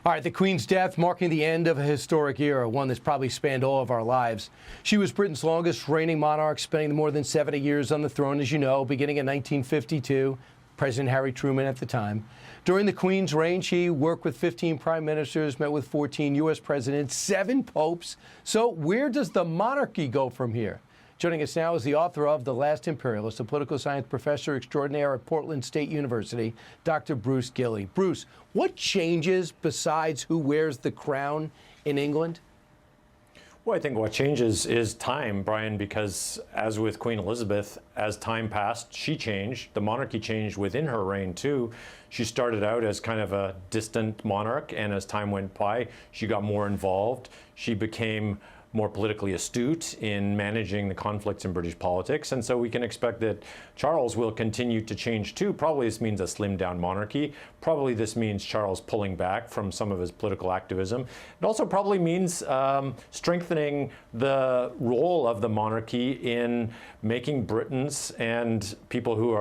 All right, the Queen's death marking the end of a historic era, one that's probably spanned all of our lives. She was Britain's longest reigning monarch, spending more than 70 years on the throne, as you know, beginning in 1952. President Harry Truman at the time. During the Queen's reign, she worked with 15 prime ministers, met with 14 U.S. presidents, 7 popes. So where does the monarchy go from here? Joining us now is the author of The Last Imperialist, a political science professor extraordinaire at Portland State University, Dr. Bruce Gilley. Bruce, what changes besides who wears the crown in England? Well, I think what changes is time, Brian, because as with Queen Elizabeth, as time passed, she changed. The monarchy changed within her reign, too. She started out as kind of a distant monarch, and as time went by, she got more involved. She became more politically astute in managing the conflicts in British politics. And so we can expect that Charles will continue to change too. Probably this means a slimmed down monarchy. Probably this means Charles pulling back from some of his political activism. It also probably means strengthening the role of the monarchy in making Britons and people who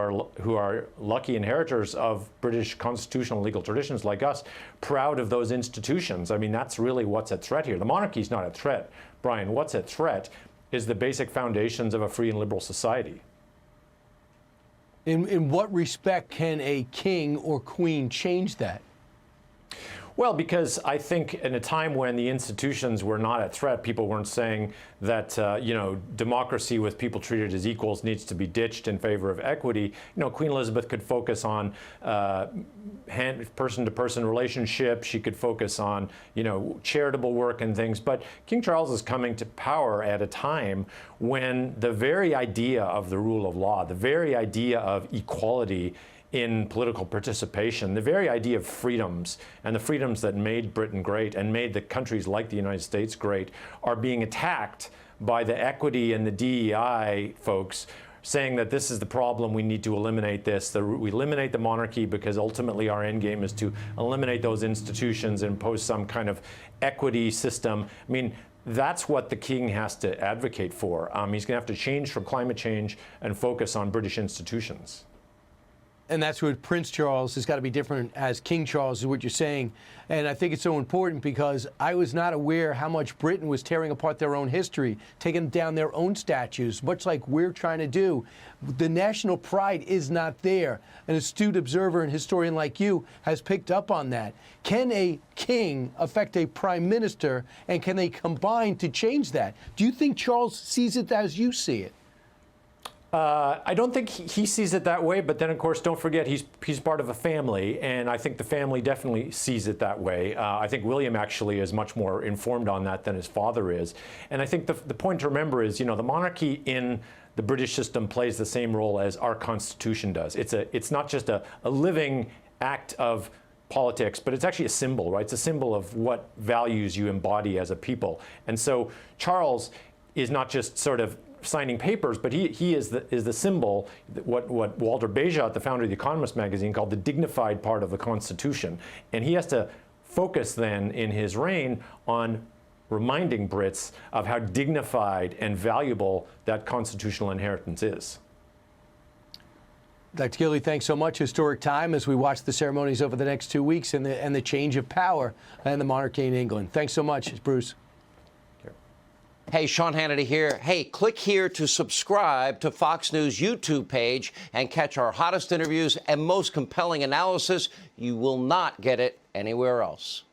are lucky inheritors of British constitutional legal traditions like us proud of those institutions. I mean, that's really what's at threat here. The monarchy is not a threat, Brian. What's at threat is the basic foundations of a free and liberal society. In what respect can a king or queen change that? Well, because I think in a time when the institutions were not at threat, people weren't saying that, democracy with people treated as equals needs to be ditched in favor of equity. Queen Elizabeth could focus on person-to-person relationships. She could focus on, charitable work and things. But King Charles is coming to power at a time when the very idea of the rule of law, the very idea of equality in political participation, the very idea of freedoms and the freedoms that made Britain great and made the countries like the United States great are being attacked by the equity and the DEI folks, saying that this is the problem, we need to eliminate this. We eliminate the monarchy because ultimately our end game is to eliminate those institutions and impose some kind of equity system. I mean, that's what the king has to advocate for. He's going to have to change from climate change and focus on British institutions. And that's what Prince Charles has got to be different as King Charles, is what you're saying. And I think it's so important because I was not aware how much Britain was tearing apart their own history, taking down their own statues, much like we're trying to do. The national pride is not there. An astute observer and historian like you has picked up on that. Can a king affect a prime minister, and can they combine to change that? Do you think Charles sees it as you see it? I don't think he sees it that way, but then, of course, don't forget he's part of a family, and I think the family definitely sees it that way. I think William actually is much more informed on that than his father is. And I think the point to remember is, the monarchy in the British system plays the same role as our Constitution does. It's not just a living act of politics, but it's actually a symbol, right? It's a symbol of what values you embody as a people. And so Charles is not just sort of signing papers, but he is the symbol, what Walter Bagehot, the founder of The Economist magazine, called the dignified part of the Constitution. And he has to focus then in his reign on reminding Brits of how dignified and valuable that constitutional inheritance is. Dr. Gilley, thanks so much. Historic time as we watch the ceremonies over the next 2 weeks and the change of power and the monarchy in England. Thanks so much, Bruce. Hey, Sean Hannity here. Hey, click here to subscribe to Fox News YouTube page and catch our hottest interviews and most compelling analysis. You will not get it anywhere else.